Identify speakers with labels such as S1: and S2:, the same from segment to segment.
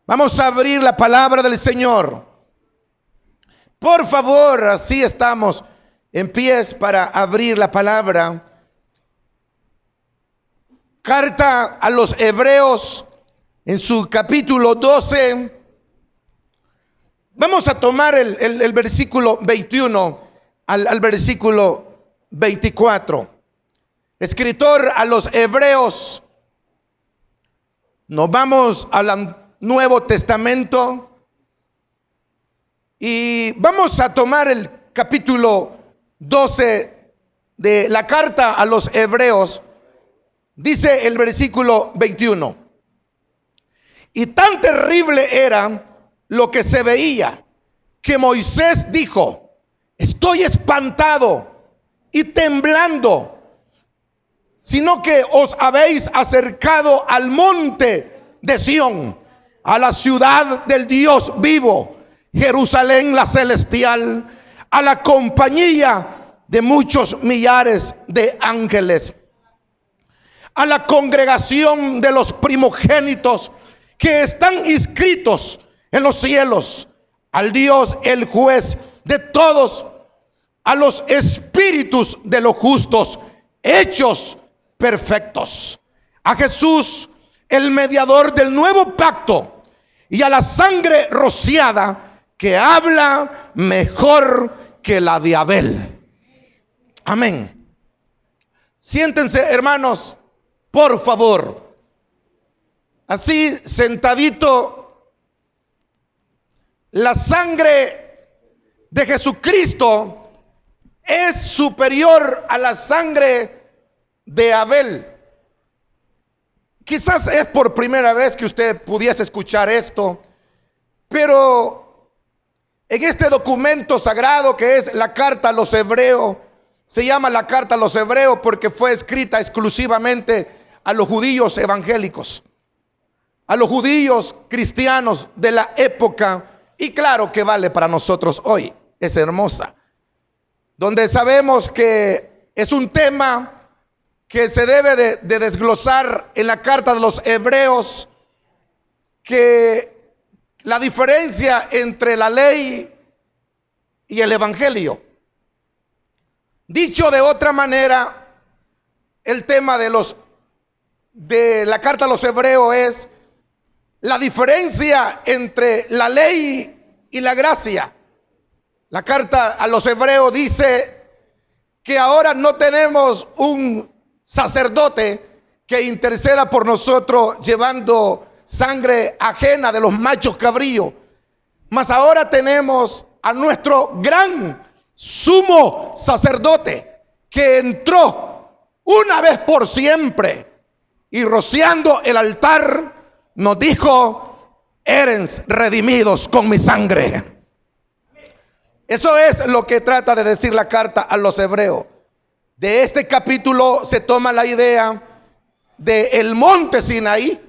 S1: Vamos a abrir la palabra del Señor. Por favor, así estamos en pies para abrir la palabra. Carta a los Hebreos en su capítulo 12. Vamos a tomar el versículo 21 al versículo 24. Escritor a los Hebreos. Nos vamos al Nuevo Testamento y vamos a tomar el capítulo 12 de la carta a los Hebreos. Dice el versículo 21: y tan terrible era lo que se veía, que Moisés dijo: estoy espantado y temblando, sino que os habéis acercado al monte de Sión, a la ciudad del Dios vivo, Jerusalén la celestial, a la compañía de muchos millares de ángeles, a la congregación de los primogénitos que están inscritos en los cielos, al Dios el juez de todos, a los espíritus de los justos hechos perfectos, a Jesús el mediador del nuevo pacto, y a la sangre rociada que habla mejor que la de Abel. Amén. Siéntense, hermanos, por favor. Así sentadito. La sangre de Jesucristo es superior a la sangre de Abel. Quizás es por primera vez que usted pudiese escuchar esto, pero en este documento sagrado que es la carta a los Hebreos, se llama la carta a los Hebreos porque fue escrita exclusivamente a los judíos evangélicos, a los judíos cristianos de la época, y claro que vale para nosotros hoy. Es hermosa, donde sabemos que es un tema que se debe de desglosar en la carta de los Hebreos, que la diferencia entre la ley y el evangelio. Dicho de otra manera, el tema de la carta a los Hebreos es la diferencia entre la ley y la gracia. La carta a los Hebreos dice que ahora no tenemos un sacerdote que interceda por nosotros llevando sangre ajena de los machos cabríos, mas ahora tenemos a nuestro gran sumo sacerdote que entró una vez por siempre y rociando el altar nos dijo: eres redimidos con mi sangre. Eso es lo que trata de decir la carta a los Hebreos. De este capítulo se toma la idea del monte Sinaí.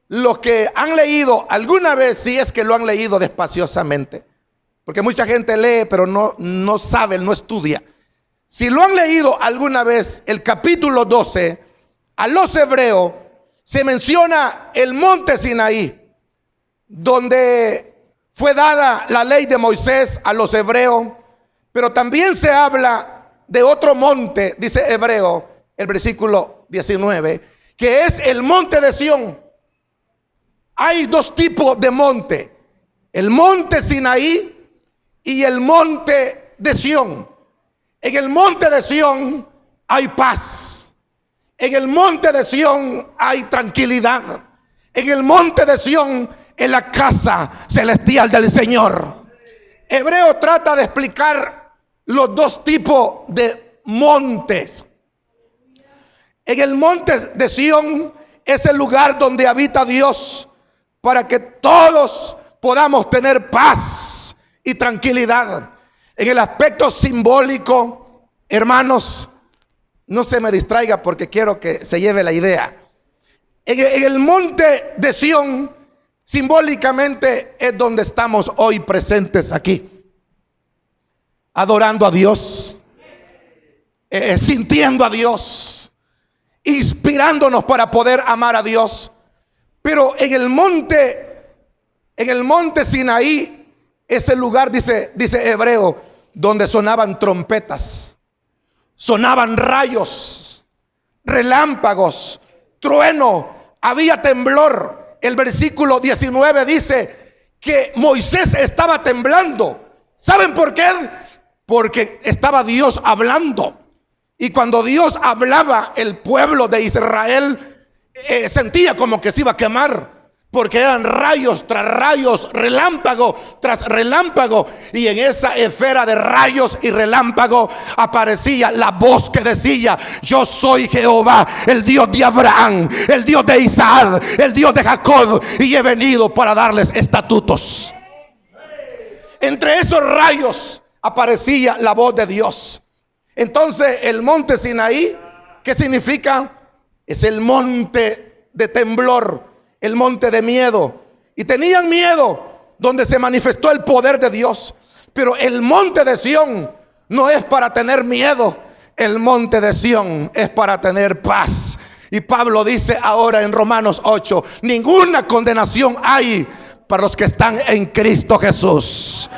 S1: Los que han leído alguna vez, si es que lo han leído despaciosamente, porque mucha gente lee pero no sabe, no estudia. Si lo han leído alguna vez, el capítulo 12 a los Hebreos se menciona el monte Sinaí, donde fue dada la ley de Moisés a los hebreos, pero también se habla de otro monte, dice Hebreo, el versículo 19, que es el monte de Sión. Hay dos tipos de monte: el monte Sinaí y el monte de Sión. En el monte de Sión hay paz. En el monte de Sión hay tranquilidad. En el monte de Sión es la casa celestial del Señor. Hebreo trata de explicar los dos tipos de montes. En el monte de Sión es el lugar donde habita Dios para que todos podamos tener paz y tranquilidad. En el aspecto simbólico, hermanos, no se me distraiga porque quiero que se lleve la idea. En el monte de Sión, simbólicamente, es donde estamos hoy presentes aquí, adorando a Dios, sintiendo a Dios, inspirándonos para poder amar a Dios. Pero en el monte En el monte Sinaí, ese lugar, dice Hebreo, donde sonaban trompetas, sonaban rayos, relámpagos, trueno, había temblor. El versículo 19 dice que Moisés estaba temblando. ¿Saben por qué? Porque estaba Dios hablando. Y cuando Dios hablaba, el pueblo de Israel sentía como que se iba a quemar, porque eran rayos tras rayos, relámpago tras relámpago. Y en esa esfera de rayos y relámpago aparecía la voz que decía: yo soy Jehová, el Dios de Abraham, el Dios de Isaac, el Dios de Jacob, y he venido para darles estatutos. Entre esos rayos aparecía la voz de Dios. Entonces el monte Sinaí, ¿qué significa? Es el monte de temblor, el monte de miedo. Y tenían miedo donde se manifestó el poder de Dios. Pero el monte de Sión no es para tener miedo. El monte de Sión es para tener paz. Y Pablo dice ahora en Romanos 8: ninguna condenación hay para los que están en Cristo Jesús.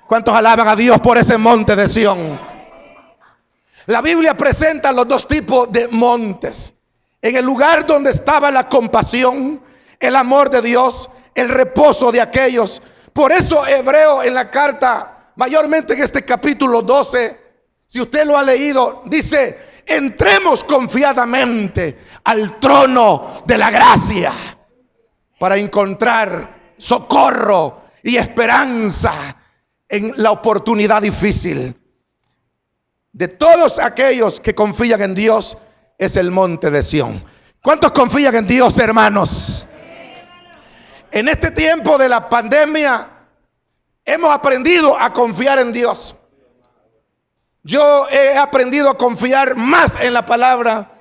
S1: ¿Cuántos alaban a Dios por ese monte de Sión? La Biblia presenta los dos tipos de montes. En el lugar donde estaba la compasión, el amor de Dios, el reposo de aquellos. Por eso Hebreo en la carta, mayormente en este capítulo 12, si usted lo ha leído, dice: entremos confiadamente al trono de la gracia para encontrar socorro y esperanza en la oportunidad difícil. De todos aquellos que confían en Dios es el monte de Sión. ¿Cuántos confían en Dios, hermanos? En este tiempo de la pandemia hemos aprendido a confiar en Dios. Yo he aprendido a confiar más en la palabra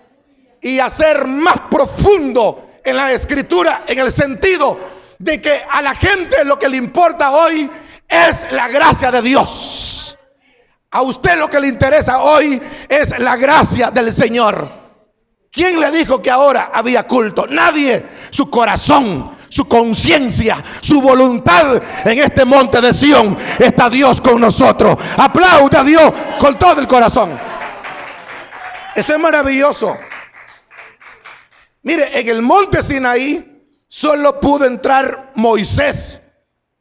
S1: y a ser más profundo en la escritura, en el sentido de que a la gente lo que le importa hoy es la gracia de Dios. A usted lo que le interesa hoy es la gracia del Señor. ¿Quién le dijo que ahora había culto? Nadie. Su corazón, su conciencia, su voluntad, en este monte de Sión está Dios con nosotros. Aplauda a Dios con todo el corazón. Eso es maravilloso. Mire, en el monte Sinaí solo pudo entrar Moisés,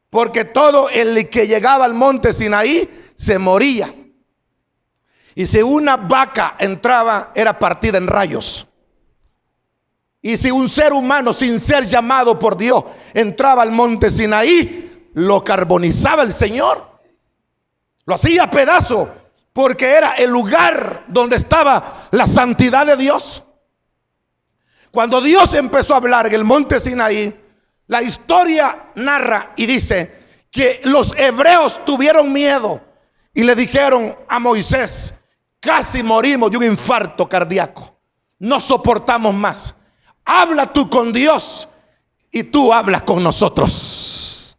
S1: porque todo el que llegaba al monte Sinaí se moría. Y si una vaca entraba, era partida en rayos. Y si un ser humano sin ser llamado por Dios entraba al monte Sinaí, lo carbonizaba el Señor, lo hacía pedazo, porque era el lugar donde estaba la santidad de Dios. Cuando Dios empezó a hablar en el monte Sinaí, la historia narra y dice que los hebreos tuvieron miedo y le dijeron a Moisés: casi morimos de un infarto cardíaco, no soportamos más. Habla tú con Dios y tú hablas con nosotros.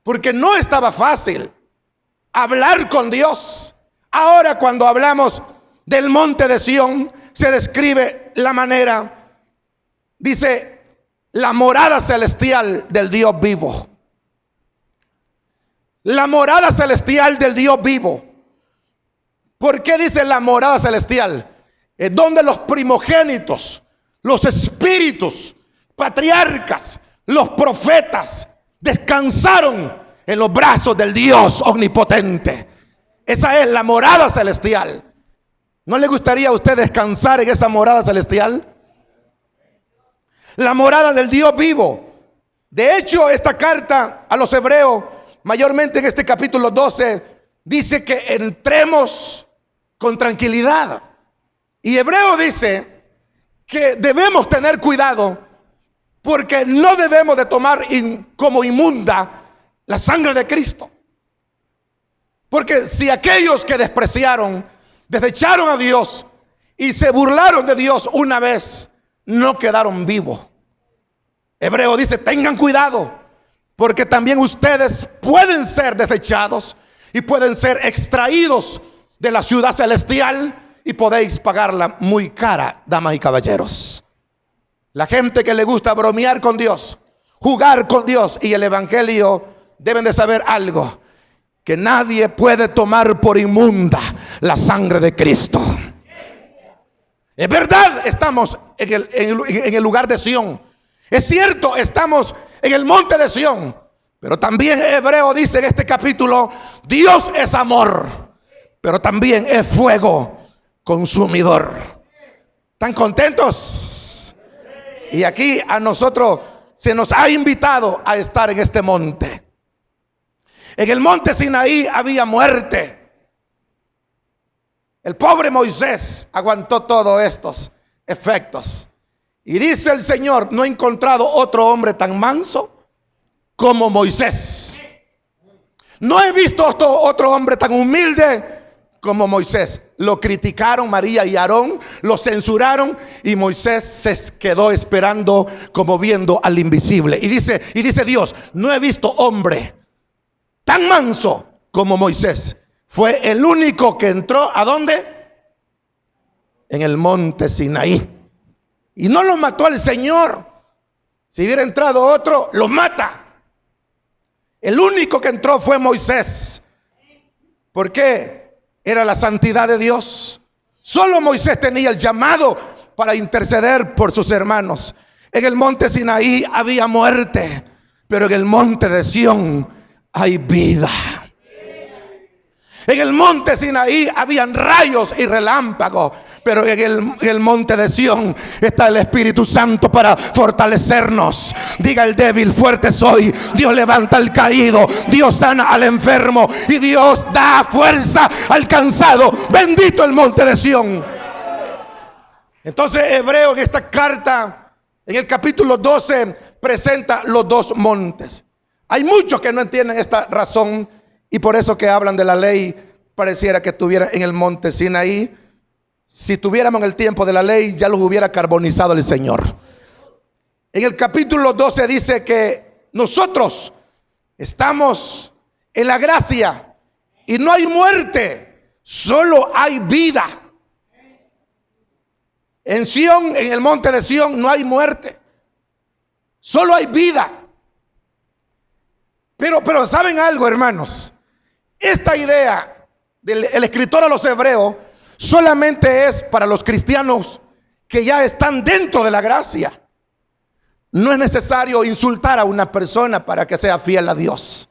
S1: Porque no estaba fácil hablar con Dios. Ahora, cuando hablamos del monte de Sión, se describe la manera, dice, la morada celestial del Dios vivo. La morada celestial del Dios vivo. ¿Por qué dice la morada celestial? Es donde los primogénitos, los espíritus, patriarcas, los profetas descansaron en los brazos del Dios omnipotente. Esa es la morada celestial. ¿No le gustaría a usted descansar en esa morada celestial? La morada del Dios vivo. De hecho, esta carta a los hebreos, mayormente en este capítulo 12, dice que entremos con tranquilidad. Y Hebreo dice que debemos tener cuidado, porque no debemos de tomar como inmunda la sangre de Cristo. Porque si aquellos que despreciaron, desecharon a Dios y se burlaron de Dios una vez, no quedaron vivos. Hebreo dice: tengan cuidado, porque también ustedes pueden ser desechados y pueden ser extraídos de la ciudad celestial, y podéis pagarla muy cara, damas y caballeros. La gente que le gusta bromear con Dios, jugar con Dios y el evangelio, deben de saber algo: que nadie puede tomar por inmunda la sangre de Cristo. Es verdad, estamos en el lugar de Sión. Es cierto, estamos en el monte de Sión. Pero también Hebreo dice en este capítulo: Dios es amor, pero también es fuego consumidor. ¿Están contentos? Y aquí a nosotros se nos ha invitado a estar en este monte. En el monte Sinaí había muerte. El pobre Moisés aguantó todos estos efectos. Y dice el Señor: no he encontrado otro hombre tan manso como Moisés. No he visto otro hombre tan humilde como Moisés. Lo criticaron María y Aarón, lo censuraron, y Moisés se quedó esperando como viendo al invisible. Y dice Dios: no he visto hombre tan manso como Moisés. Fue el único que entró, ¿a dónde? En el monte Sinaí. Y no lo mató el Señor. Si hubiera entrado otro, lo mata. El único que entró fue Moisés. ¿Por qué? Era la santidad de Dios. Solo Moisés tenía el llamado para interceder por sus hermanos. En el monte Sinaí había muerte, pero en el monte de Sión hay vida. En el monte Sinaí habían rayos y relámpagos, pero en el monte de Sión está el Espíritu Santo para fortalecernos. Diga el débil: fuerte soy. Dios levanta al caído, Dios sana al enfermo y Dios da fuerza al cansado. Bendito el monte de Sión. Entonces Hebreo en esta carta, en el capítulo 12, presenta los dos montes. Hay muchos que no entienden esta razón, y por eso que hablan de la ley, pareciera que estuviera en el monte Sinaí. Si tuviéramos en el tiempo de la ley, ya los hubiera carbonizado el Señor. En el capítulo 12 dice que nosotros estamos en la gracia y no hay muerte, solo hay vida. En Sión, en el monte de Sión, no hay muerte, solo hay vida. Pero ¿saben algo, hermanos? Esta idea del escritor a los hebreos solamente es para los cristianos que ya están dentro de la gracia. No es necesario insultar a una persona para que sea fiel a Dios.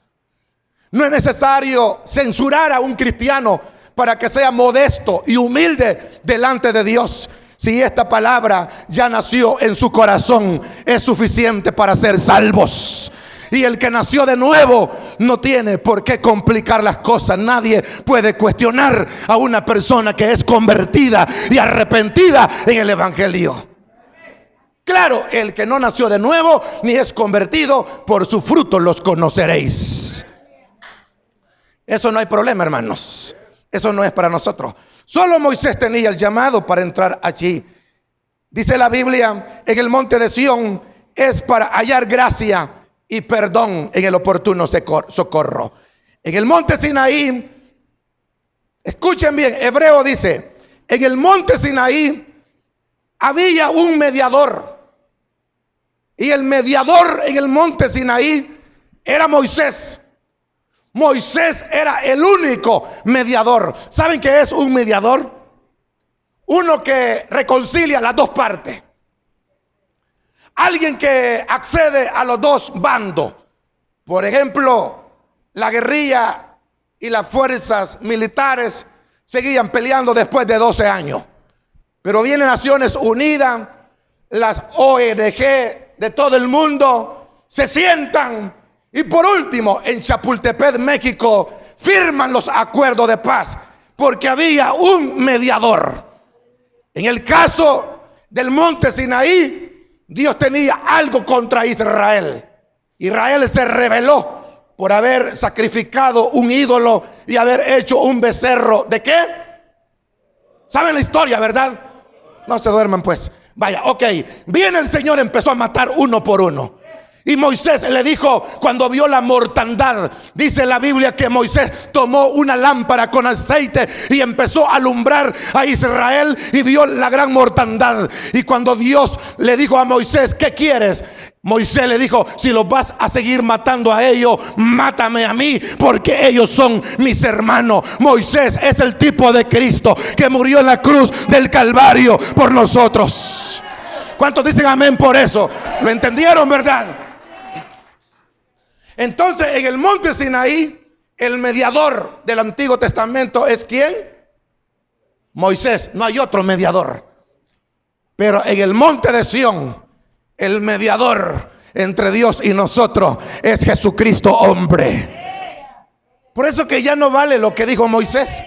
S1: No es necesario censurar a un cristiano para que sea modesto y humilde delante de Dios. Si esta palabra ya nació en su corazón, es suficiente para ser salvos. Y el que nació de nuevo no tiene por qué complicar las cosas. Nadie puede cuestionar a una persona que es convertida y arrepentida en el evangelio. Claro, el que no nació de nuevo ni es convertido, por su fruto los conoceréis. Eso no hay problema, hermanos. Eso no es para nosotros. Solo Moisés tenía el llamado para entrar allí. Dice la Biblia: en el monte de Sión es para hallar gracia y perdón en el oportuno socorro. En el monte Sinaí, escuchen bien, Hebreo dice: en el monte Sinaí había un mediador. Y el mediador en el monte Sinaí era Moisés. Moisés era el único mediador. ¿Saben qué es un mediador? Uno que reconcilia las dos partes. Alguien que accede a los dos bandos. Por ejemplo, la guerrilla y las fuerzas militares seguían peleando después de 12 años. Pero vienen Naciones Unidas, las ONG de todo el mundo, se sientan y por último en Chapultepec, México, firman los acuerdos de paz porque había un mediador. En el caso del monte Sinaí, Dios tenía algo contra Israel. Israel se rebeló por haber sacrificado un ídolo y haber hecho un becerro. ¿De qué? ¿Saben la historia, verdad? No se duerman pues. Vaya, ok. Viene el Señor, empezó a matar uno por uno. Y Moisés le dijo, cuando vio la mortandad, dice la Biblia que Moisés tomó una lámpara con aceite y empezó a alumbrar a Israel y vio la gran mortandad. Y cuando Dios le dijo a Moisés, ¿qué quieres? Moisés le dijo: si los vas a seguir matando a ellos, mátame a mí, porque ellos son mis hermanos. Moisés es el tipo de Cristo que murió en la cruz del Calvario por nosotros. ¿Cuántos dicen amén por eso? ¿Lo entendieron, verdad? Entonces, en el monte Sinaí, el mediador del Antiguo Testamento es ¿quién? Moisés. No hay otro mediador. Pero en el monte de Sión, el mediador entre Dios y nosotros es Jesucristo, hombre. Por eso que ya no vale lo que dijo Moisés.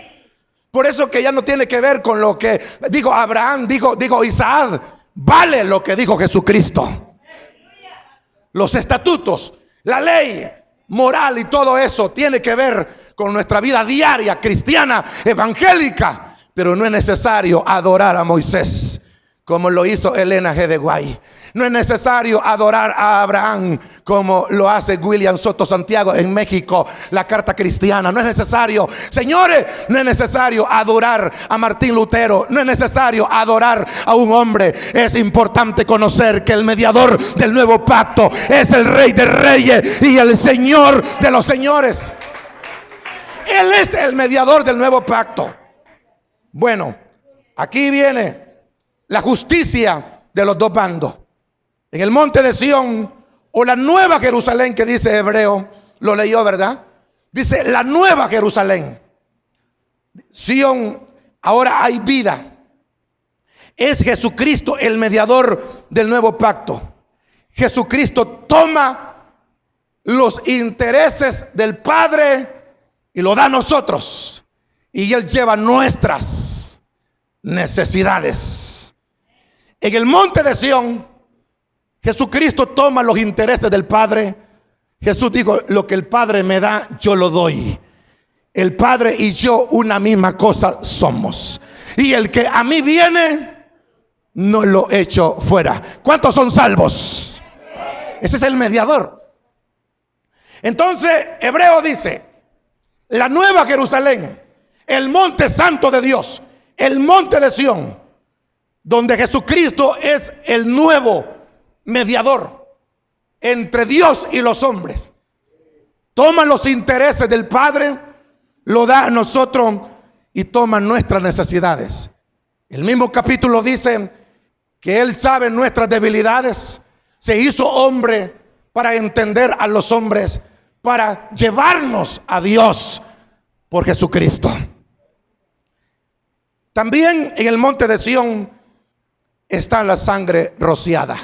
S1: Por eso que ya no tiene que ver con lo que dijo Abraham, dijo Isaac. Vale lo que dijo Jesucristo. Los estatutos, la ley moral y todo eso tiene que ver con nuestra vida diaria, cristiana, evangélica. Pero no es necesario adorar a Moisés como lo hizo Elena G. de Guay. No es necesario adorar a Abraham como lo hace William Soto Santiago en México, la carta cristiana. No es necesario, señores, no es necesario adorar a Martín Lutero. No es necesario adorar a un hombre. Es importante conocer que el mediador del nuevo pacto es el Rey de Reyes y el Señor de los señores. Él es el mediador del nuevo pacto. Bueno, aquí viene la justicia de los dos bandos. En el monte de Sión, o la nueva Jerusalén que dice Hebreo, lo leyó, ¿verdad? Dice la nueva Jerusalén. Sión, ahora hay vida. Es Jesucristo el mediador del nuevo pacto. Jesucristo toma los intereses del Padre y lo da a nosotros. Y Él lleva nuestras necesidades. En el monte de Sión, Jesucristo toma los intereses del Padre. Jesús dijo: lo que el Padre me da, yo lo doy. El Padre y yo una misma cosa somos. Y el que a mí viene, no lo echo fuera. ¿Cuántos son salvos? Ese es el mediador. Entonces, Hebreo dice: la nueva Jerusalén, el monte santo de Dios, el monte de Sión, donde Jesucristo es el nuevo mediador entre Dios y los hombres. Toma los intereses del Padre, lo da a nosotros y toma nuestras necesidades. El mismo capítulo dice que Él sabe nuestras debilidades. Se hizo hombre para entender a los hombres, para llevarnos a Dios por Jesucristo. También en el monte de Sión está la sangre rociada.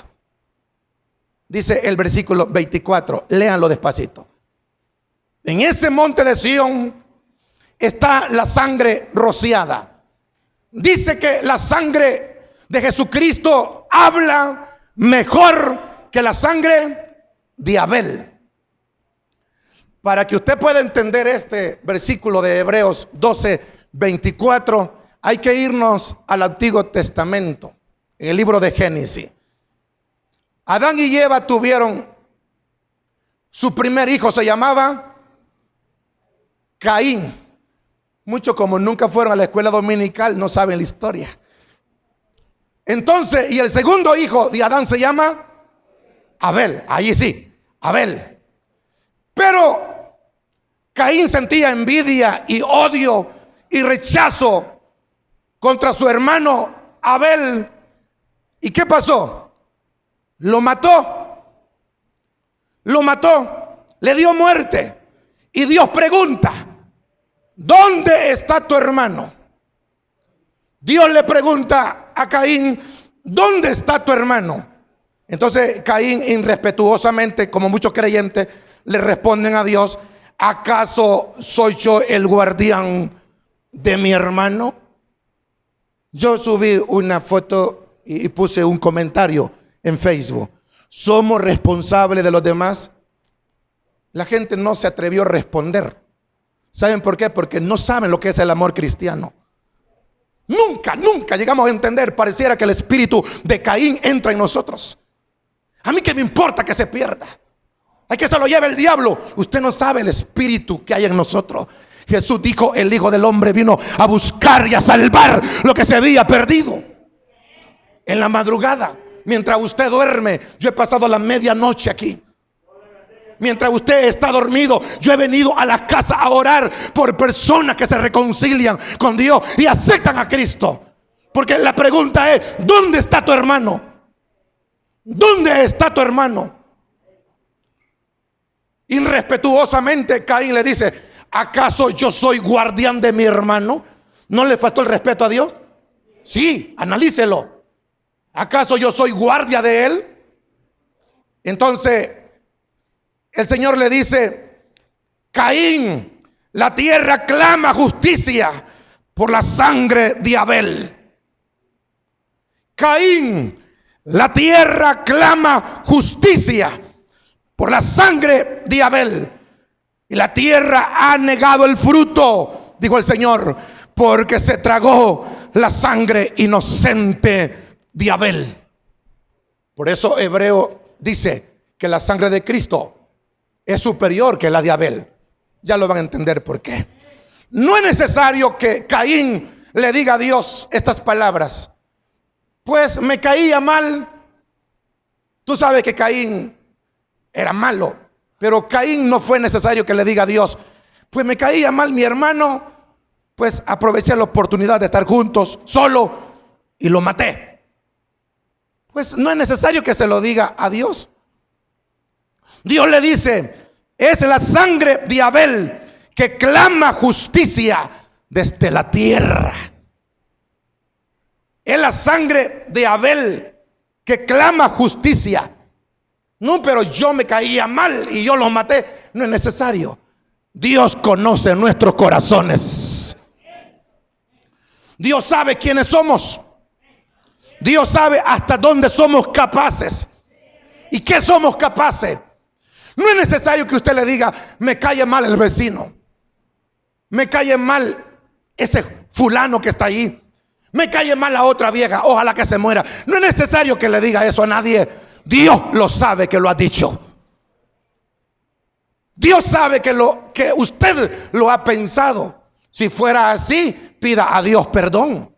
S1: Dice el versículo 24, léanlo despacito. En ese monte de Sión está la sangre rociada. Dice que la sangre de Jesucristo habla mejor que la sangre de Abel. Para que usted pueda entender este versículo de Hebreos 12, 24, hay que irnos al Antiguo Testamento, en el libro de Génesis. Adán y Eva tuvieron su primer hijo, se llamaba Caín. Muchos, como nunca fueron a la escuela dominical, no saben la historia. Entonces, y el segundo hijo de Adán se llama Abel. Ahí sí, Abel. Pero Caín sentía envidia y odio y rechazo contra su hermano Abel. ¿Y qué pasó? Lo mató, le dio muerte. Y Dios pregunta: ¿dónde está tu hermano? Dios le pregunta a Caín: ¿dónde está tu hermano? Entonces Caín, irrespetuosamente, como muchos creyentes, le responden a Dios: ¿acaso soy yo el guardián de mi hermano? Yo subí una foto y puse un comentario en Facebook: ¿somos responsables de los demás? La gente no se atrevió a responder. ¿Saben por qué? Porque no saben lo que es el amor cristiano. Nunca llegamos a entender. Pareciera que el espíritu de Caín entra en nosotros. A mí qué me importa que se pierda. Hay que se lo lleve el diablo. Usted no sabe el espíritu que hay en nosotros. Jesús dijo: el Hijo del Hombre vino a buscar y a salvar lo que se había perdido. En la madrugada Mientras usted duerme, yo he pasado la medianoche aquí. Mientras usted está dormido, yo he venido a la casa a orar por personas que se reconcilian con Dios y aceptan a Cristo. Porque la pregunta es: ¿dónde está tu hermano? ¿Dónde está tu hermano? Irrespetuosamente Caín le dice: ¿acaso yo soy guardián de mi hermano? ¿No le faltó el respeto a Dios? Sí, analícelo. ¿Acaso yo soy guardia de él? Entonces el Señor le dice: Caín, la tierra clama justicia por la sangre de Abel. Caín, la tierra clama justicia por la sangre de Abel. Y la tierra ha negado el fruto, dijo el Señor, porque se tragó la sangre inocente de Abel. Por eso Hebreo dice que la sangre de Cristo es superior que la de Abel. Ya lo van a entender por qué. No es necesario que Caín le diga a Dios estas palabras: pues me caía mal. Tú sabes que Caín era malo, pero Caín no fue necesario que le diga a Dios: pues me caía mal mi hermano, pues aproveché la oportunidad de estar juntos solo y lo maté. Pues no es necesario que se lo diga a Dios. Dios le dice: es la sangre de Abel que clama justicia desde la tierra. Es la sangre de Abel que clama justicia. No, pero yo me caía mal y yo lo maté. No es necesario. Dios conoce nuestros corazones. Dios sabe quiénes somos. Dios sabe hasta dónde somos capaces y qué somos capaces. No es necesario que usted le diga: me cae mal el vecino, me cae mal ese fulano que está ahí, me cae mal la otra vieja, ojalá que se muera. No es necesario que le diga eso a nadie. Dios lo sabe que lo ha dicho. Dios sabe que usted lo ha pensado. Si fuera así, pida a Dios perdón,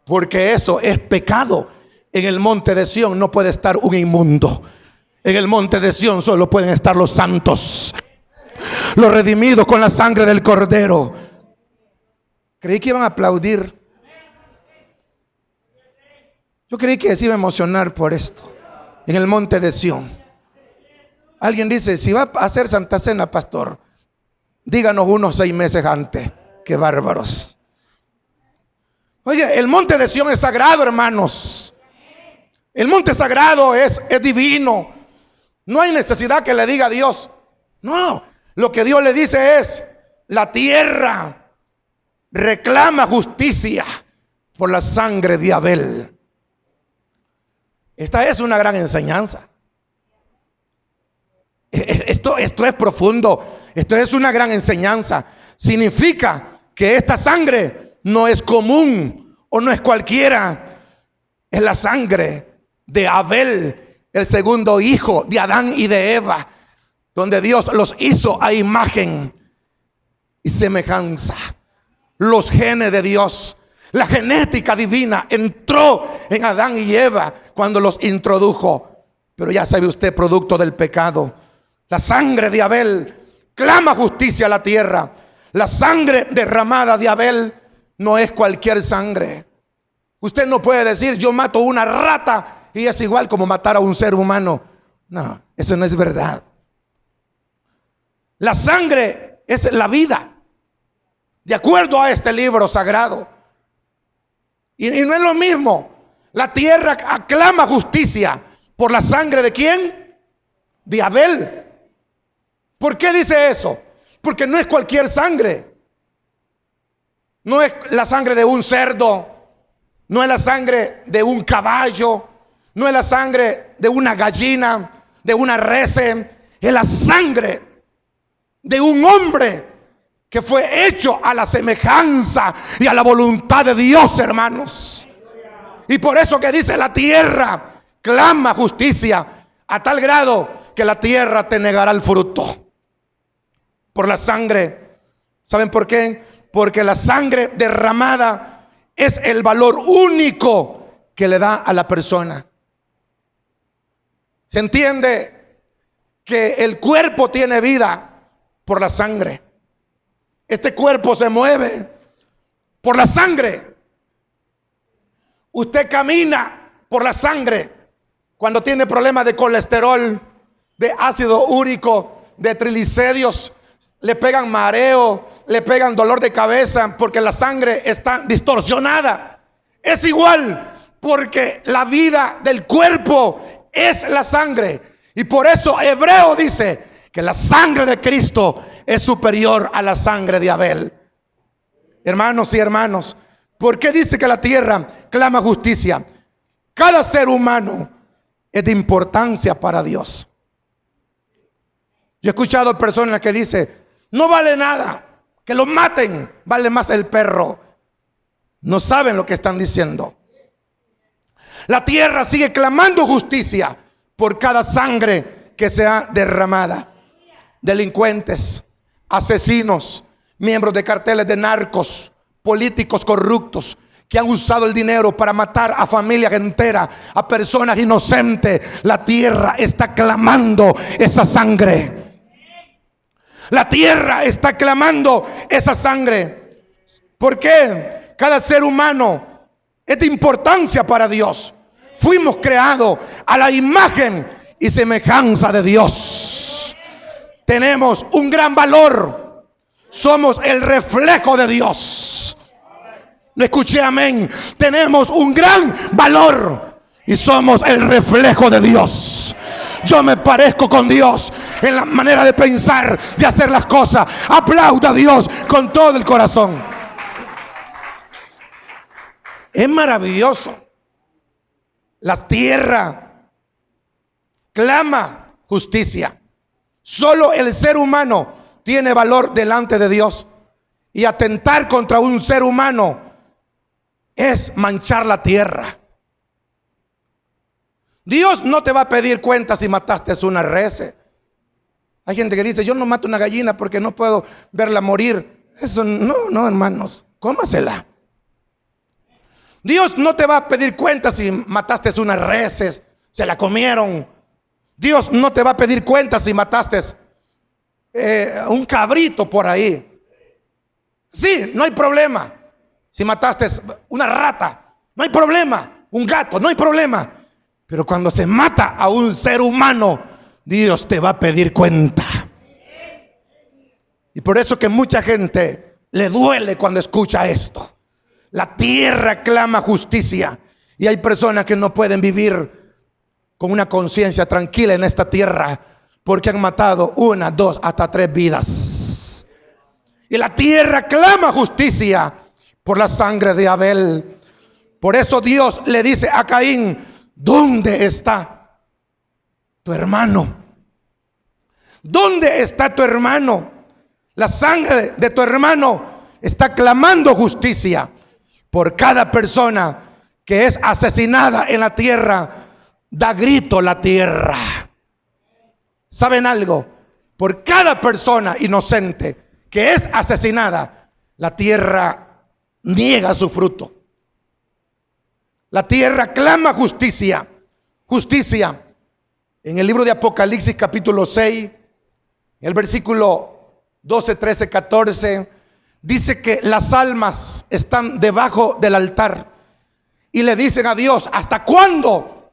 S1: porque eso es pecado. En el monte de Sión no puede estar un inmundo. En el monte de Sión solo pueden estar los santos, los redimidos con la sangre del Cordero. Creí que iban a aplaudir. Yo creí que se iba a emocionar por esto. En el monte de Sión. Alguien dice: si va a hacer Santa Cena, pastor, díganos unos 6 meses antes. Qué bárbaros. Oye, el monte de Sión es sagrado, hermanos. El monte sagrado es divino. No hay necesidad que le diga a Dios. No, lo que Dios le dice es: la tierra reclama justicia por la sangre de Abel. Esta es una gran enseñanza. Esto es profundo. Esto es una gran enseñanza. Significa que esta sangre no es común o no es cualquiera. Es la sangre de Abel, el segundo hijo de Adán y de Eva, donde Dios los hizo a imagen y semejanza. Los genes de Dios, la genética divina entró en Adán y Eva cuando los introdujo. Pero ya sabe usted, producto del pecado, la sangre de Abel clama justicia a la tierra. La sangre derramada de Abel no es cualquier sangre. Usted no puede decir: yo mato una rata y es igual como matar a un ser humano. No, eso no es verdad. La sangre es la vida, de acuerdo a este libro sagrado. Y no es lo mismo. La tierra aclama justicia por la sangre ¿de quién? De Abel. ¿Por qué dice eso? Porque no es cualquier sangre. No es la sangre de un cerdo, no es la sangre de un caballo, no es la sangre de una gallina, de una res. Es la sangre de un hombre que fue hecho a la semejanza y a la voluntad de Dios, hermanos. Y por eso que dice: la tierra clama justicia, a tal grado que la tierra te negará el fruto. Por la sangre. ¿Saben por qué? Porque la sangre derramada es el valor único que le da a la persona. Se entiende que el cuerpo tiene vida por la sangre. Este cuerpo se mueve por la sangre. Usted camina por la sangre cuando tiene problemas de colesterol, de ácido úrico, de triglicéridos, le pegan mareo, le pegan dolor de cabeza porque la sangre está distorsionada. Es igual porque la vida del cuerpo es la sangre. Y por eso Hebreo dice que la sangre de Cristo es superior a la sangre de Abel. Hermanos y hermanos, ¿por qué dice que la tierra clama justicia? Cada ser humano es de importancia para Dios. Yo he escuchado personas que dicen: no vale nada, que lo maten, vale más el perro. No saben lo que están diciendo. La tierra sigue clamando justicia por cada sangre que sea derramada. Delincuentes, asesinos, miembros de carteles de narcos, políticos corruptos que han usado el dinero para matar a familias enteras, a personas inocentes. La tierra está clamando esa sangre. La tierra está clamando esa sangre. ¿Por qué? Cada ser humano es de importancia para Dios. Fuimos creados a la imagen y semejanza de Dios. Tenemos un gran valor. Somos el reflejo de Dios. No escuché amén. Tenemos un gran valor y somos el reflejo de Dios. Yo me parezco con Dios en la manera de pensar, de hacer las cosas. Aplauda a Dios con todo el corazón. Es maravilloso. La tierra clama justicia. Solo el ser humano tiene valor delante de Dios. Y atentar contra un ser humano es manchar la tierra. Dios no te va a pedir cuentas si mataste una res. Hay gente que dice: yo no mato una gallina porque no puedo verla morir. Eso no, hermanos, cómasela. Dios no te va a pedir cuentas si mataste unas reses, se la comieron. Dios no te va a pedir cuentas si mataste un cabrito por ahí. Sí, no hay problema. Si mataste una rata, no hay problema. Un gato, no hay problema. Pero cuando se mata a un ser humano, Dios te va a pedir cuenta. Y por eso que mucha gente le duele cuando escucha esto. La tierra clama justicia. Y hay personas que no pueden vivir con una conciencia tranquila en esta tierra porque han matado 1, 2, hasta 3 vidas. Y la tierra clama justicia por la sangre de Abel. Por eso Dios le dice a Caín: ¿dónde está tu hermano? ¿Dónde está tu hermano? La sangre de tu hermano está clamando justicia por cada persona que es asesinada en la tierra. Da grito la tierra. ¿Saben algo? Por cada persona inocente que es asesinada, la tierra niega su fruto. La tierra clama justicia. Justicia. En el libro de Apocalipsis capítulo 6, el versículo 12, 13, 14, dice que las almas están debajo del altar y le dicen a Dios: ¿hasta cuándo,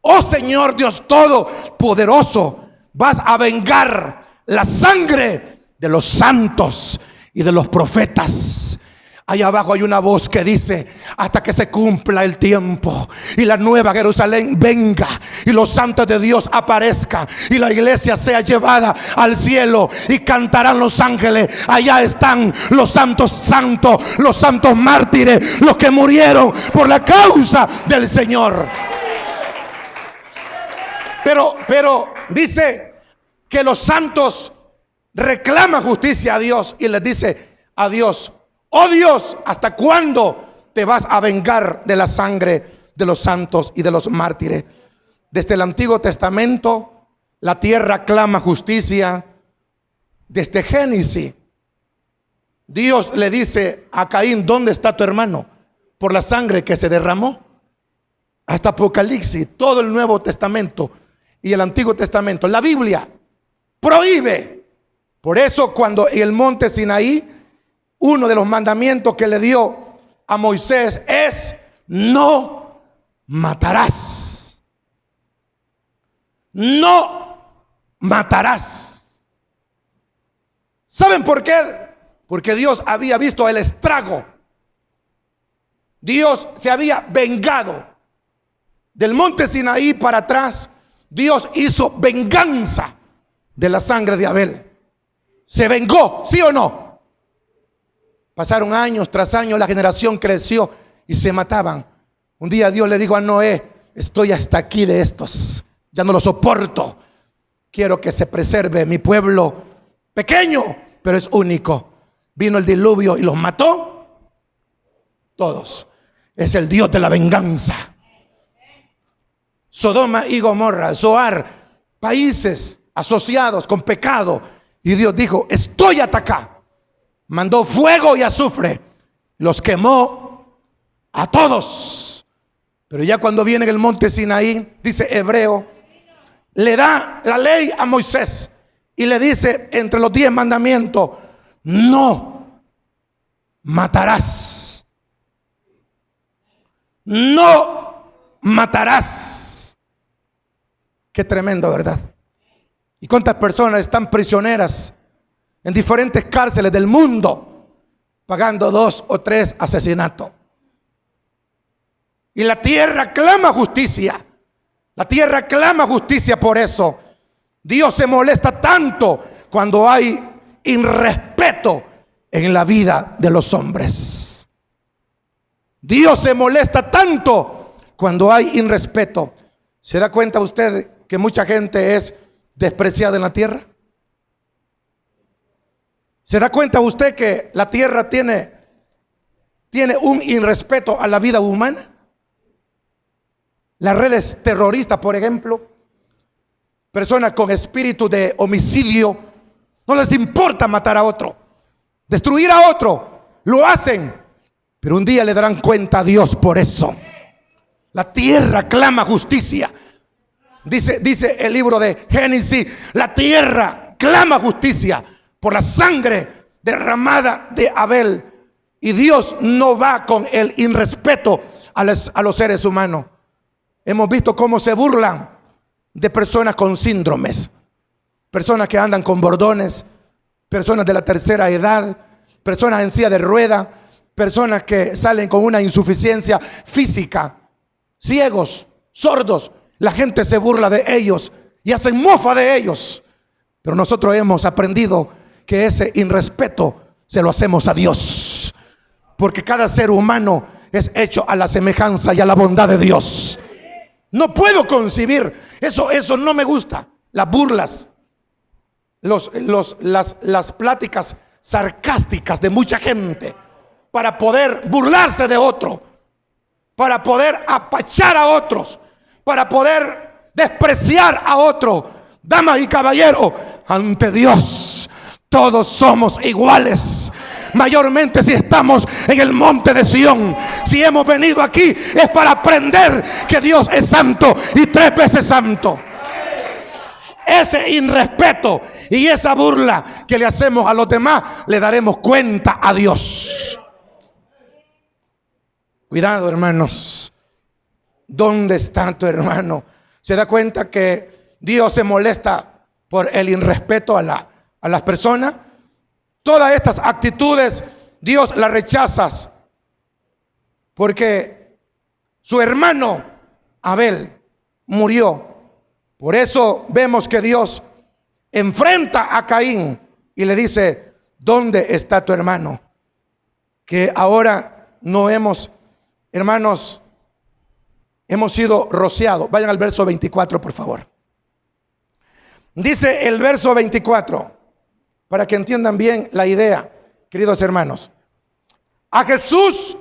S1: oh Señor Dios Todopoderoso, vas a vengar la sangre de los santos y de los profetas? Allá abajo hay una voz que dice: hasta que se cumpla el tiempo y la nueva Jerusalén venga y los santos de Dios aparezcan y la iglesia sea llevada al cielo y cantarán los ángeles: allá están los santos santos, los santos mártires, los que murieron por la causa del Señor. Pero dice que los santos reclaman justicia a Dios y les dice a Dios: oh Dios, ¿hasta cuándo te vas a vengar de la sangre de los santos y de los mártires? Desde el Antiguo Testamento la tierra clama justicia. Desde Génesis Dios le dice a Caín: ¿dónde está tu hermano? Por la sangre que se derramó. Hasta Apocalipsis, todo el Nuevo Testamento y el Antiguo Testamento. La Biblia prohíbe. Por eso cuando en el monte Sinaí, uno de los mandamientos que le dio a Moisés es: no matarás. No matarás. ¿Saben por qué? Porque Dios había visto el estrago. Dios se había vengado. Del monte Sinaí para atrás, Dios hizo venganza de la sangre de Abel. Se vengó, ¿sí o no? Pasaron años tras años, la generación creció y se mataban. Un día Dios le dijo a Noé: estoy hasta aquí de estos, ya no lo soporto. Quiero que se preserve mi pueblo, pequeño, pero es único. Vino el diluvio y los mató todos. Es el Dios de la venganza. Sodoma y Gomorra, Zoar, países asociados con pecado. Y Dios dijo: estoy hasta acá. Mandó fuego y azufre, los quemó a todos. Pero ya cuando viene en el monte Sinaí, dice Hebreo, le da la ley a Moisés y le dice entre los 10 mandamientos: no matarás. No matarás. Qué tremendo, ¿verdad? ¿Y cuántas personas están prisioneras en diferentes cárceles del mundo pagando 2 o 3 asesinatos? Y la tierra clama justicia. La tierra clama justicia. Por eso Dios se molesta tanto cuando hay irrespeto en la vida de los hombres. Dios se molesta tanto cuando hay irrespeto. ¿Se da cuenta usted que mucha gente es despreciada en la tierra? ¿Se da cuenta usted que la tierra tiene un irrespeto a la vida humana? Las redes terroristas, por ejemplo, personas con espíritu de homicidio, no les importa matar a otro, destruir a otro, lo hacen, pero un día le darán cuenta a Dios por eso. La tierra clama justicia. Dice el libro de Génesis: la tierra clama justicia por la sangre derramada de Abel. Y Dios no va con el irrespeto a los seres humanos. Hemos visto cómo se burlan de personas con síndromes, personas que andan con bordones, personas de la tercera edad, personas en silla de rueda, personas que salen con una insuficiencia física, ciegos, sordos. La gente se burla de ellos y hacen mofa de ellos. Pero nosotros hemos aprendido que ese irrespeto se lo hacemos a Dios, porque cada ser humano es hecho a la semejanza y a la bondad de Dios. No puedo concebir eso no me gusta. Las burlas, las pláticas sarcásticas de mucha gente para poder burlarse de otro, para poder apachar a otros, para poder despreciar a otro. Damas y caballeros, ante Dios todos somos iguales. Mayormente si estamos en el monte de Sión, si hemos venido aquí es para aprender que Dios es santo y 3 veces santo. Ese irrespeto y esa burla que le hacemos a los demás, le daremos cuenta a Dios. Cuidado, hermanos. ¿Dónde está tu hermano? ¿Se da cuenta que Dios se molesta por el irrespeto a las personas? Todas estas actitudes Dios las rechaza porque su hermano Abel murió. Por eso vemos que Dios enfrenta a Caín y le dice: ¿dónde está tu hermano? Que ahora no hemos, hermanos, hemos sido rociados. Vayan al verso 24, por favor. Dice el verso 24, para que entiendan bien la idea, queridos hermanos. A Jesús,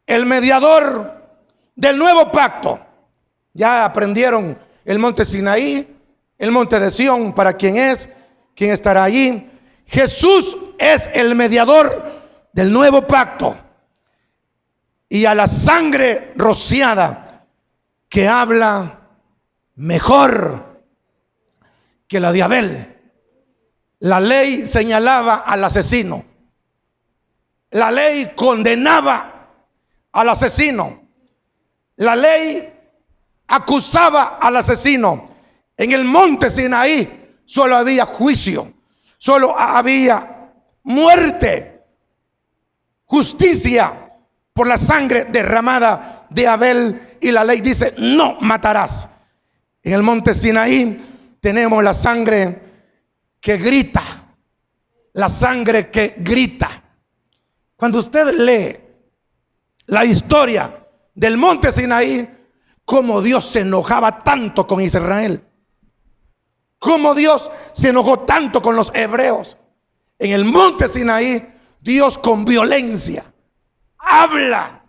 S1: el mediador del nuevo pacto. Ya aprendieron el monte Sinaí, el monte de Sión, para quién estará allí. Jesús es el mediador del nuevo pacto. Y a la sangre rociada que habla mejor que la de Abel. La ley señalaba al asesino. La ley condenaba al asesino. La ley acusaba al asesino. En el monte Sinaí solo había juicio, solo había muerte, justicia por la sangre derramada de Abel. Y la ley dice: no matarás. En el monte Sinaí tenemos la sangre que grita, la sangre que grita. Cuando usted lee la historia del monte Sinaí, cómo Dios se enojaba tanto con Israel, cómo Dios se enojó tanto con los hebreos. En el monte Sinaí, Dios con violencia habla,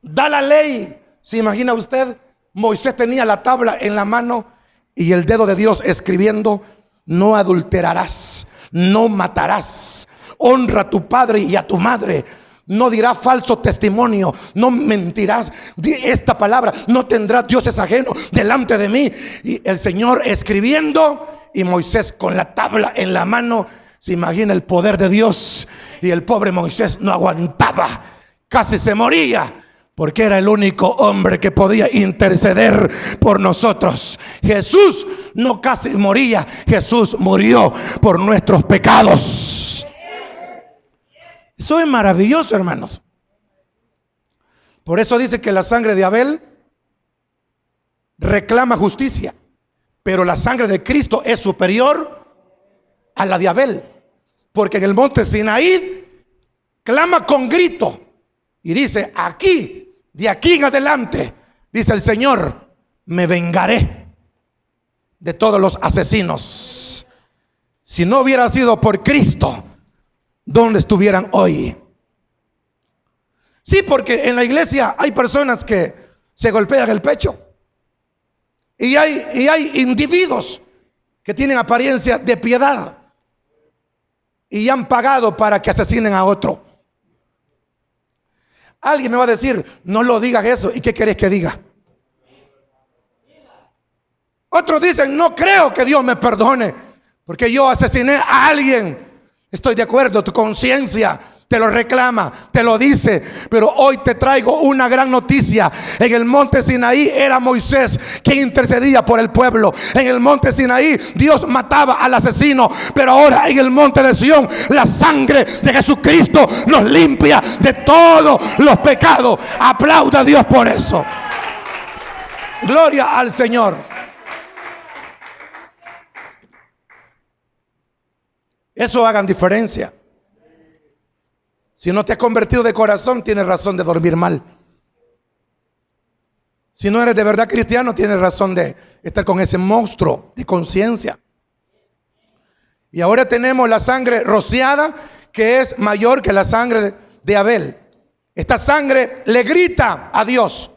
S1: da la ley. ¿Se imagina usted? Moisés tenía la tabla en la mano y el dedo de Dios escribiendo: no adulterarás, no matarás, honra a tu padre y a tu madre, no dirás falso testimonio, no mentirás, di esta palabra, no tendrás dioses ajenos delante de mí. Y el Señor escribiendo y Moisés con la tabla en la mano. Se imagina el poder de Dios. Y el pobre Moisés no aguantaba, casi se moría, porque era el único hombre que podía interceder por nosotros. Jesús no casi moría, Jesús murió por nuestros pecados. Eso es maravilloso, hermanos. Por eso dice que la sangre de Abel reclama justicia, pero la sangre de Cristo es superior a la de Abel, porque en el monte Sinaí clama con grito y dice: aquí, de aquí en adelante, dice el Señor, me vengaré de todos los asesinos. Si no hubiera sido por Cristo, ¿dónde estuvieran hoy? Sí, porque en la iglesia hay personas que se golpean el pecho. Y hay individuos que tienen apariencia de piedad y han pagado para que asesinen a otro. Alguien me va a decir: no lo digas eso. ¿Y qué querés que diga? Otros dicen: no creo que Dios me perdone porque yo asesiné a alguien. Estoy de acuerdo, tu conciencia te lo reclama, te lo dice, pero hoy te traigo una gran noticia. En el monte Sinaí era Moisés quien intercedía por el pueblo. En el monte Sinaí Dios mataba al asesino, pero ahora en el monte de Sión la sangre de Jesucristo nos limpia de todos los pecados. Aplauda a Dios por eso. Gloria al Señor. Eso hagan diferencia. Si no te has convertido de corazón, tienes razón de dormir mal. Si no eres de verdad cristiano, tienes razón de estar con ese monstruo de conciencia. Y ahora tenemos la sangre rociada, que es mayor que la sangre de Abel. Esta sangre le grita a Dios,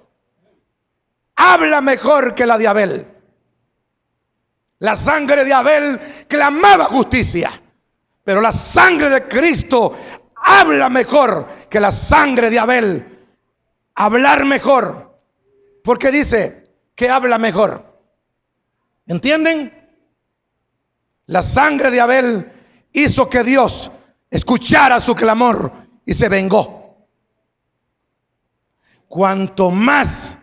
S1: habla mejor que la de Abel. La sangre de Abel clamaba justicia, pero la sangre de Cristo habla mejor que la sangre de Abel. Hablar mejor. Porque dice que habla mejor. ¿Entienden? La sangre de Abel hizo que Dios escuchara su clamor y se vengó. Cuanto más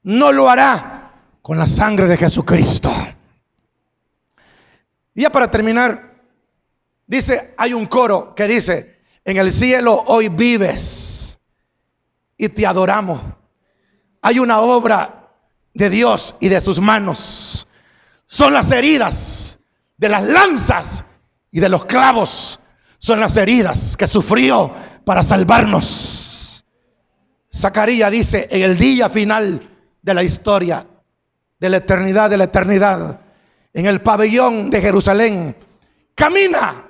S1: no lo hará con la sangre de Jesucristo. Y ya para terminar, dice, hay un coro que dice: en el cielo hoy vives y te adoramos. Hay una obra de Dios y de sus manos. Son las heridas de las lanzas y de los clavos. Son las heridas que sufrió para salvarnos. Zacarías dice: en el día final de la historia, de la eternidad, en el pabellón de Jerusalén, camina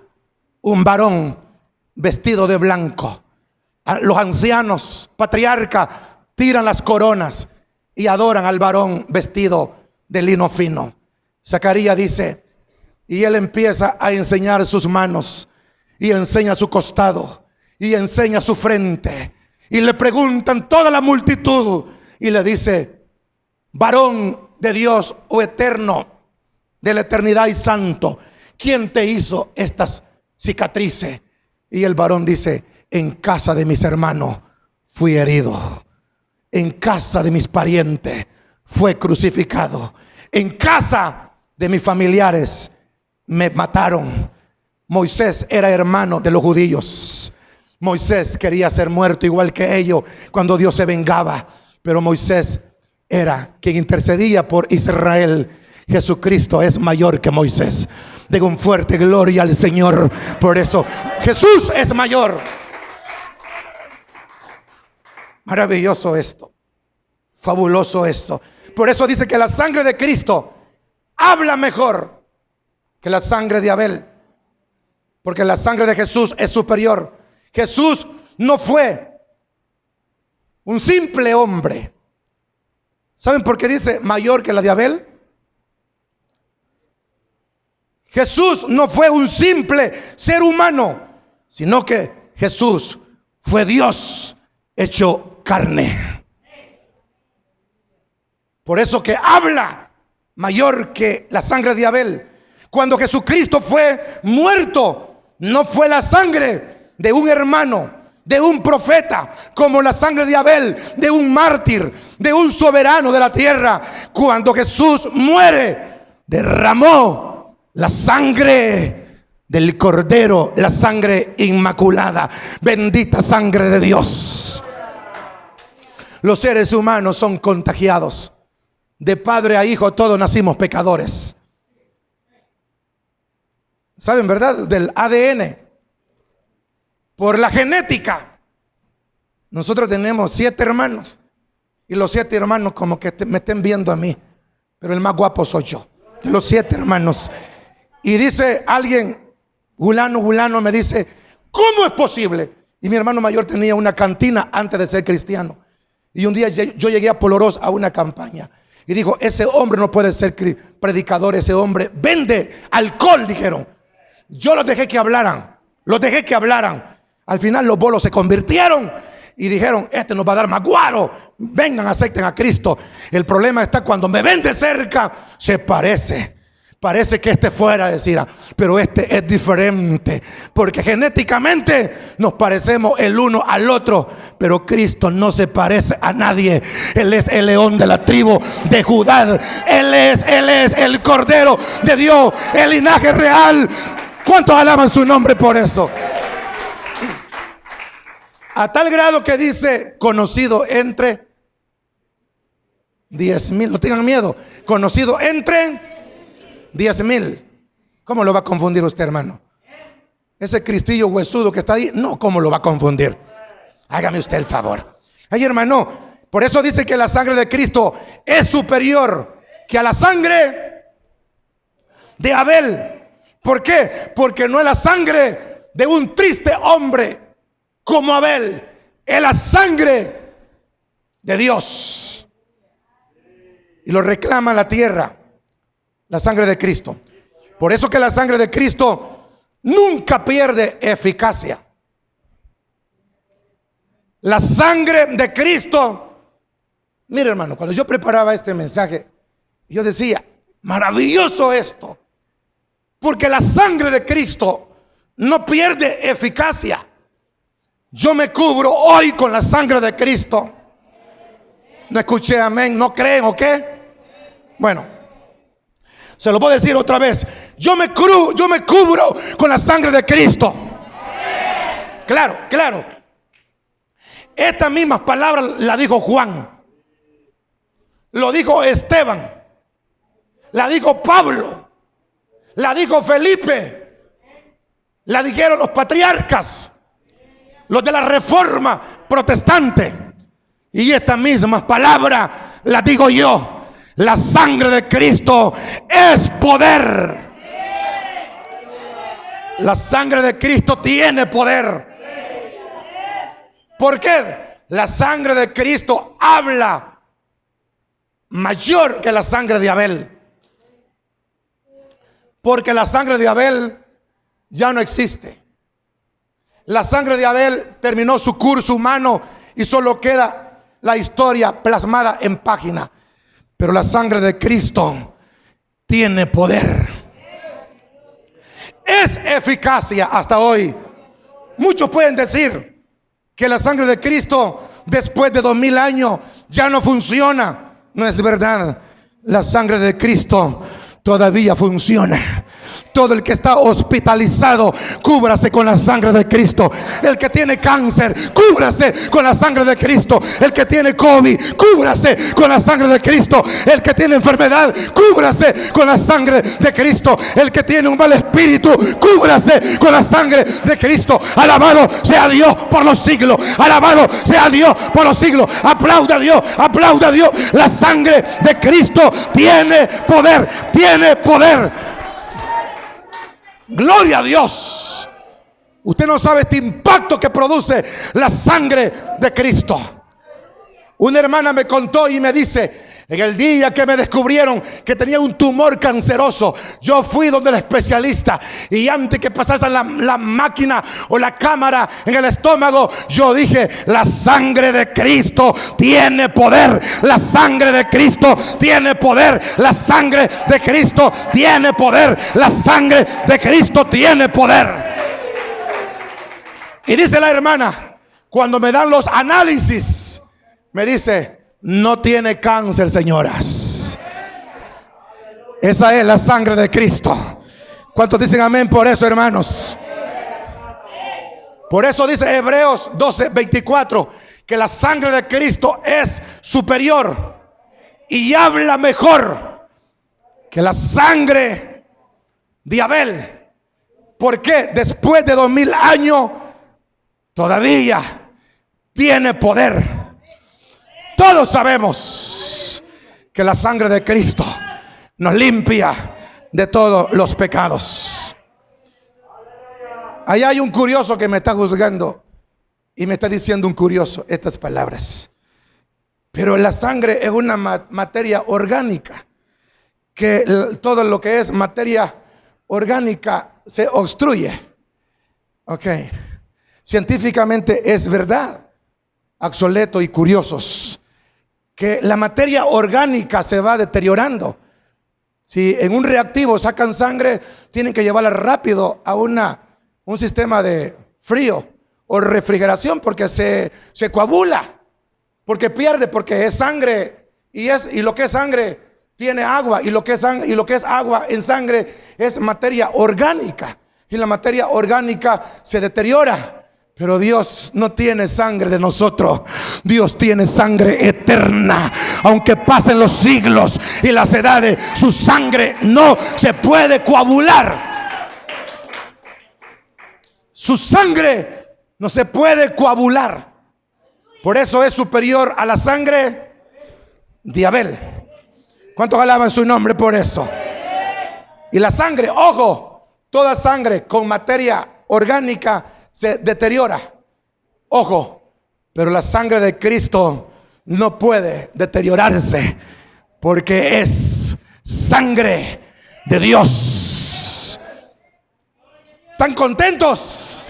S1: un varón vestido de blanco. Los ancianos, patriarcas, tiran las coronas y adoran al varón vestido de lino fino. Zacarías dice: y él empieza a enseñar sus manos, y enseña su costado, y enseña su frente, y le preguntan toda la multitud, y le dice: varón de Dios, oh eterno, de la eternidad y santo, ¿quién te hizo estas cicatrices? Y el varón dice: en casa de mis hermanos fui herido, en casa de mis parientes fue crucificado, en casa de mis familiares me mataron. Moisés era hermano de los judíos. Moisés quería ser muerto igual que ellos cuando Dios se vengaba, pero Moisés era quien intercedía por Israel. Jesucristo es mayor que Moisés. Den un fuerte gloria al Señor por eso. Jesús es mayor. Maravilloso esto, fabuloso esto. Por eso dice que la sangre de Cristo habla mejor que la sangre de Abel, porque la sangre de Jesús es superior. Jesús no fue un simple hombre. ¿Saben por qué dice mayor que la de Abel? Jesús no fue un simple ser humano, sino que Jesús fue Dios hecho carne. Por eso que habla mayor que la sangre de Abel. Cuando Jesucristo fue muerto, no fue la sangre de un hermano, de un profeta, como la sangre de Abel, de un mártir, de un soberano de la tierra. Cuando Jesús muere, derramó la sangre del Cordero, la sangre inmaculada, bendita sangre de Dios. Los seres humanos son contagiados. De padre a hijo todos nacimos pecadores. ¿Saben, verdad? Del ADN. Por la genética. Nosotros tenemos 7 hermanos. Y los 7 hermanos como que me estén viendo a mí. Pero el más guapo soy yo. De los 7 hermanos. Y dice alguien, Julano me dice: ¿cómo es posible? Y mi hermano mayor tenía una cantina antes de ser cristiano. Y un día yo llegué a Polorós a una campaña. Y dijo: ese hombre no puede ser predicador, ese hombre vende alcohol, dijeron. Yo los dejé que hablaran, Al final los bolos se convirtieron y dijeron: este nos va a dar más guaro, vengan, acepten a Cristo. El problema está cuando me ven de cerca, se parece que este fuera, decía, pero este es diferente, porque genéticamente nos parecemos el uno al otro, pero Cristo no se parece a nadie. Él es el león de la tribu de Judá. Él es el Cordero de Dios, el linaje real. ¿Cuántos alaban su nombre por eso? A tal grado que dice: conocido entre 10,000. No tengan miedo. Conocido entre 10,000. ¿Cómo lo va a confundir usted, hermano? Ese cristillo huesudo que está ahí, no, ¿cómo lo va a confundir? Hágame usted el favor. Ay, hermano, por eso dice que la sangre de Cristo es superior que a la sangre de Abel. ¿Por qué? Porque no es la sangre de un triste hombre como Abel, es la sangre de Dios. Y lo reclama la tierra, la sangre de Cristo. Por eso que la sangre de Cristo nunca pierde eficacia. La sangre de Cristo. Mire, hermano, cuando yo preparaba este mensaje, yo decía: maravilloso esto, porque la sangre de Cristo no pierde eficacia. Yo me cubro hoy con la sangre de Cristo. No escuché amén, ¿no creen o qué? Bueno, se lo puedo decir otra vez. Yo me cubro con la sangre de Cristo. Claro. Estas mismas palabras la dijo Juan, lo dijo Esteban, la dijo Pablo, la dijo Felipe, la dijeron los patriarcas, los de la Reforma protestante. Y estas mismas palabras las digo yo. La sangre de Cristo es poder. La sangre de Cristo tiene poder. ¿Por qué? La sangre de Cristo habla mayor que la sangre de Abel. Porque la sangre de Abel ya no existe. La sangre de Abel terminó su curso humano y solo queda la historia plasmada en página. Pero la sangre de Cristo tiene poder. Es eficacia hasta hoy. Muchos pueden decir que la sangre de Cristo después de 2000 años ya no funciona. No es verdad. La sangre de Cristo todavía funciona. Todo el que está hospitalizado, cúbrase con la sangre de Cristo. El que tiene cáncer, cúbrase con la sangre de Cristo. El que tiene COVID, cúbrase con la sangre de Cristo. El que tiene enfermedad, cúbrase con la sangre de Cristo. El que tiene un mal espíritu, cúbrase con la sangre de Cristo. Alabado sea Dios por los siglos. Alabado sea Dios por los siglos. Aplauda a Dios, aplauda a Dios. La sangre de Cristo tiene poder, tiene poder. Gloria a Dios. Usted no sabe este impacto que produce la sangre de Cristo. Una hermana me contó y me dice: en el día que me descubrieron que tenía un tumor canceroso, yo fui donde el especialista, y antes que pasase la máquina o la cámara en el estómago, yo dije: la sangre de Cristo tiene poder. La sangre de Cristo tiene poder. La sangre de Cristo tiene poder. La sangre de Cristo tiene poder. Y dice la hermana, cuando me dan los análisis, me dice: no tiene cáncer, señoras. Esa es la sangre de Cristo. ¿Cuántos dicen amén por eso, hermanos? Por eso dice Hebreos 12:24 que la sangre de Cristo es superior y habla mejor que la sangre de Abel. ¿Por qué? Después de 2000 años todavía tiene poder. Todos sabemos que la sangre de Cristo nos limpia de todos los pecados. Allá hay un curioso que me está juzgando y me está diciendo, un curioso, estas palabras: pero la sangre es una materia orgánica, que todo lo que es materia orgánica se obstruye. Ok, científicamente es verdad, obsoleto y curiosos, que la materia orgánica se va deteriorando. Si en un reactivo sacan sangre, tienen que llevarla rápido a un sistema de frío o refrigeración, porque se coagula, porque pierde, porque es sangre, y lo que es sangre tiene agua, y lo que es agua en sangre es materia orgánica, y la materia orgánica se deteriora. Pero Dios no tiene sangre de nosotros. Dios tiene sangre eterna. Aunque pasen los siglos y las edades, su sangre no se puede coagular. Su sangre no se puede coagular. Por eso es superior a la sangre de Abel. ¿Cuántos alaban su nombre por eso? Y la sangre, ojo, toda sangre con materia orgánica se deteriora. Ojo, pero la sangre de Cristo no puede deteriorarse, porque es sangre de Dios. ¿Están contentos?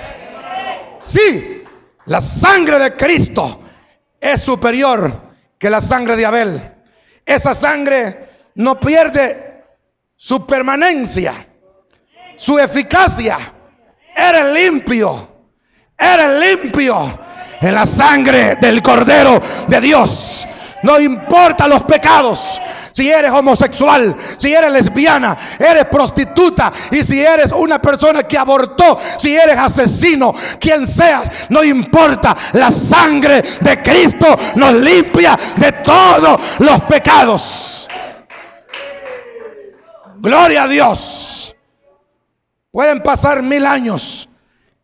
S1: Sí, la sangre de Cristo es superior que la sangre de Abel. Esa sangre no pierde su permanencia, su eficacia. Eres limpio. Eres limpio en la sangre del Cordero de Dios. No importa los pecados. Si eres homosexual, si eres lesbiana, eres prostituta, y si eres una persona que abortó, si eres asesino, quien seas, no importa. La sangre de Cristo nos limpia de todos los pecados. Gloria a Dios. Pueden pasar 1000 años.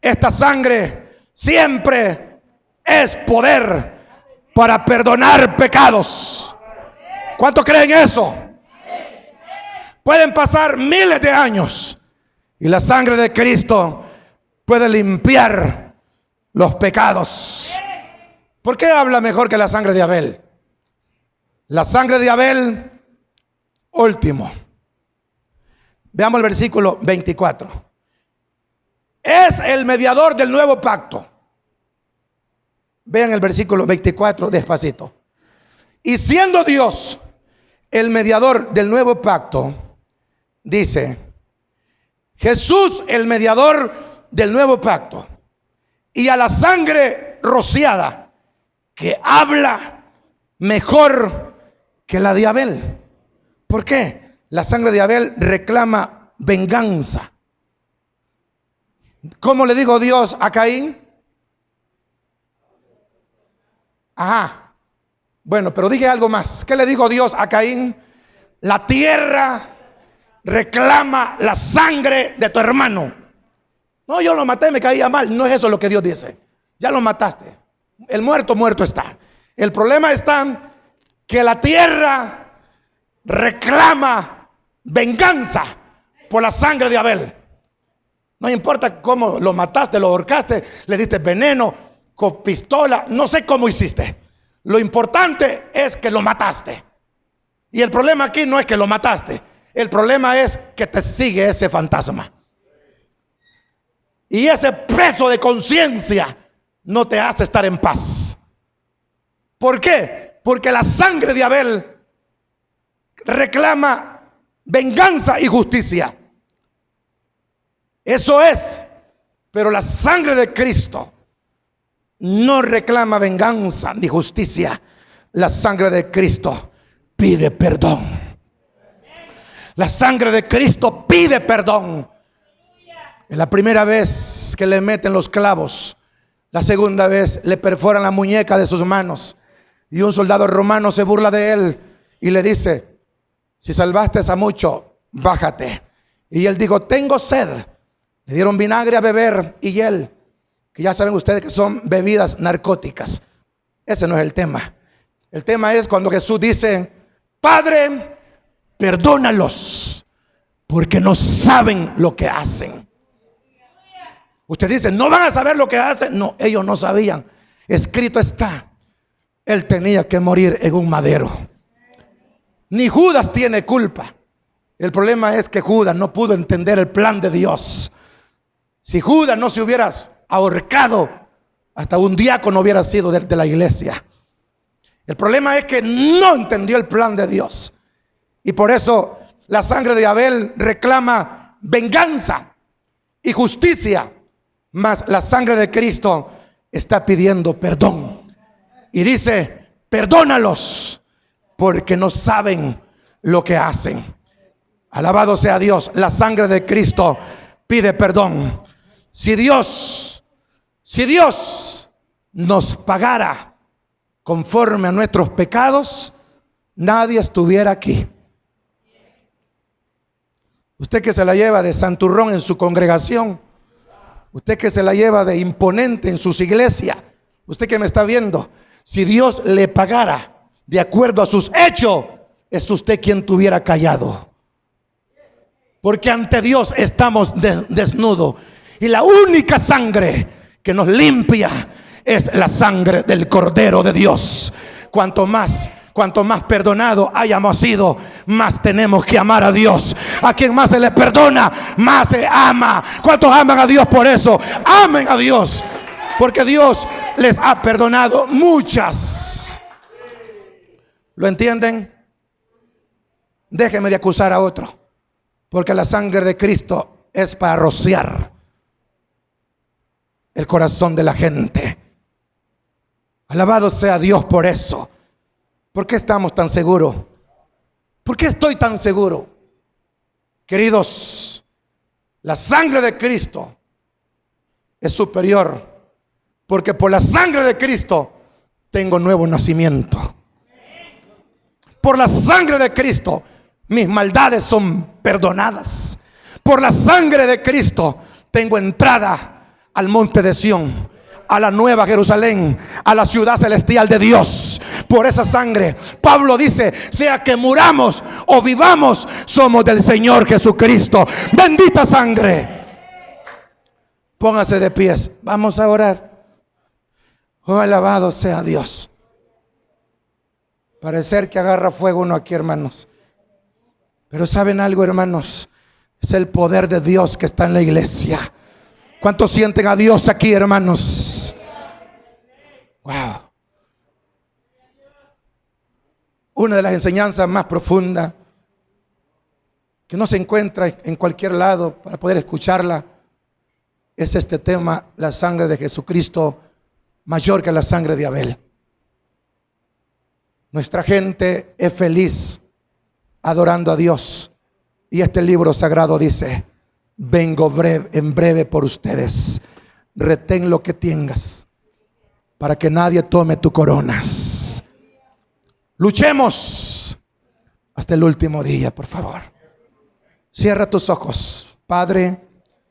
S1: Esta sangre siempre es poder para perdonar pecados. ¿Cuántos creen eso? Pueden pasar miles de años y la sangre de Cristo puede limpiar los pecados. ¿Por qué habla mejor que la sangre de Abel? La sangre de Abel, último. Veamos el versículo 24. Es el mediador del nuevo pacto. Vean el versículo 24 despacito. Y siendo Dios el mediador del nuevo pacto, dice: Jesús, el mediador del nuevo pacto, y a la sangre rociada, que habla mejor que la de Abel. ¿Por qué? La sangre de Abel reclama venganza. ¿Cómo le dijo Dios a Caín? Ajá. Bueno, pero dije algo más. ¿Qué le dijo Dios a Caín? La tierra reclama la sangre de tu hermano. No, yo lo maté, me caía mal. No es eso lo que Dios dice. Ya lo mataste. El muerto, muerto está. El problema está que la tierra reclama venganza por la sangre de Abel. No importa cómo lo mataste, lo ahorcaste, le diste veneno, con pistola, no sé cómo hiciste. Lo importante es que lo mataste. Y el problema aquí no es que lo mataste. El problema es que te sigue ese fantasma. Y ese peso de conciencia no te hace estar en paz. ¿Por qué? Porque la sangre de Abel reclama venganza y justicia. Eso es. Pero la sangre de Cristo no reclama venganza ni justicia. La sangre de Cristo pide perdón. La sangre de Cristo pide perdón. Es la primera vez que le meten los clavos. La segunda vez le perforan la muñeca de sus manos. Y un soldado romano se burla de él y le dice: si salvaste a mucho, bájate. Y él dijo: tengo sed. Le dieron vinagre a beber y hiel, que ya saben ustedes que son bebidas narcóticas. Ese no es el tema. El tema es cuando Jesús dice: Padre, perdónalos, porque no saben lo que hacen. Usted dice: no van a saber lo que hacen. No, ellos no sabían. Escrito está: Él tenía que morir en un madero. Ni Judas tiene culpa. El problema es que Judas no pudo entender el plan de Dios. Si Judas no se hubiera ahorcado, hasta un diácono hubiera sido de la iglesia. El problema es que no entendió el plan de Dios. Y por eso la sangre de Abel reclama venganza y justicia, mas la sangre de Cristo está pidiendo perdón. Y dice: perdónalos, porque no saben lo que hacen. Alabado sea Dios. La sangre de Cristo pide perdón. Si Dios nos pagara conforme a nuestros pecados, nadie estuviera aquí. Usted que se la lleva de santurrón en su congregación, usted que se la lleva de imponente en sus iglesias, usted que me está viendo, si Dios le pagara de acuerdo a sus hechos, es usted quien tuviera callado. Porque ante Dios estamos desnudos. Y la única sangre que nos limpia es la sangre del Cordero de Dios. Cuanto más perdonado hayamos sido, más tenemos que amar a Dios. A quien más se le perdona, más se ama. ¿Cuántos aman a Dios por eso? Amen a Dios, porque Dios les ha perdonado muchas. ¿Lo entienden? Déjenme de acusar a otro, porque la sangre de Cristo es para rociar el corazón de la gente. Alabado sea Dios por eso. ¿Por qué estamos tan seguros? ¿Por qué estoy tan seguro? Queridos, la sangre de Cristo es superior, porque por la sangre de Cristo tengo nuevo nacimiento. Por la sangre de Cristo mis maldades son perdonadas. Por la sangre de Cristo tengo entrada al monte de Sión, a la nueva Jerusalén, a la ciudad celestial de Dios. Por esa sangre, Pablo dice: sea que muramos o vivamos, somos del Señor Jesucristo. Bendita sangre. Póngase de pies, vamos a orar. Oh, alabado sea Dios. Parecer que agarra fuego uno aquí, hermanos. Pero ¿saben algo, hermanos? Es el poder de Dios que está en la iglesia. ¿Cuántos sienten a Dios aquí, hermanos? Wow. Una de las enseñanzas más profundas que no se encuentra en cualquier lado para poder escucharla, es este tema: la sangre de Jesucristo mayor que la sangre de Abel. Nuestra gente es feliz adorando a Dios, y este libro sagrado dice: vengo en breve por ustedes, retén lo que tengas para que nadie tome tu coronas. Luchemos hasta el último día, por favor. Cierra tus ojos. Padre,